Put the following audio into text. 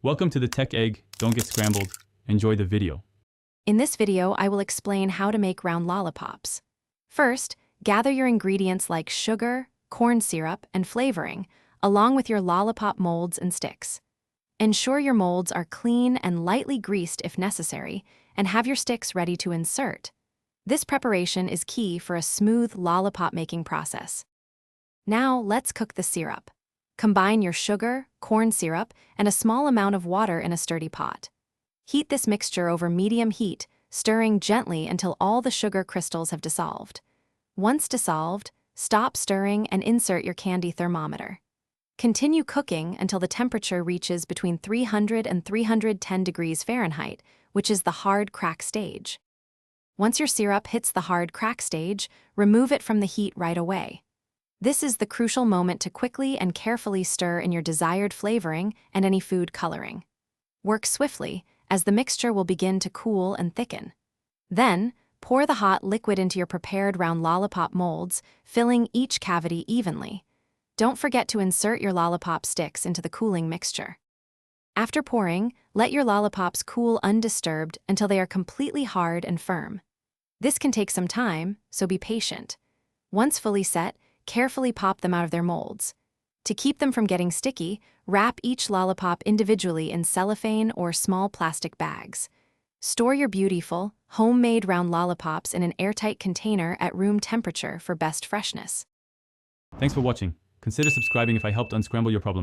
Welcome to the Tech Egg. Don't get scrambled. Enjoy the video. In this video, I will explain how to make round lollipops. First, gather your ingredients like sugar, corn syrup, and flavoring, along with your lollipop molds and sticks. Ensure your molds are clean and lightly greased if necessary, and have your sticks ready to insert. This preparation is key for a smooth lollipop making process. Now, let's cook the syrup. Combine your sugar, corn syrup, and a small amount of water in a sturdy pot. Heat this mixture over medium heat, stirring gently until all the sugar crystals have dissolved. Once dissolved, stop stirring and insert your candy thermometer. Continue cooking until the temperature reaches between 300 and 310 degrees Fahrenheit, which is the hard crack stage. Once your syrup hits the hard crack stage, remove it from the heat right away. This is the crucial moment to quickly and carefully stir in your desired flavoring and any food coloring. Work swiftly, as the mixture will begin to cool and thicken. Then, pour the hot liquid into your prepared round lollipop molds, filling each cavity evenly. Don't forget to insert your lollipop sticks into the cooling mixture. After pouring, let your lollipops cool undisturbed until they are completely hard and firm. This can take some time, so be patient. Once fully set, carefully pop them out of their molds. To keep them from getting sticky, wrap each lollipop individually in cellophane or small plastic bags. Store your beautiful, homemade round lollipops in an airtight container at room temperature for best freshness. Thanks for watching. Consider subscribing if I helped unscramble your problems.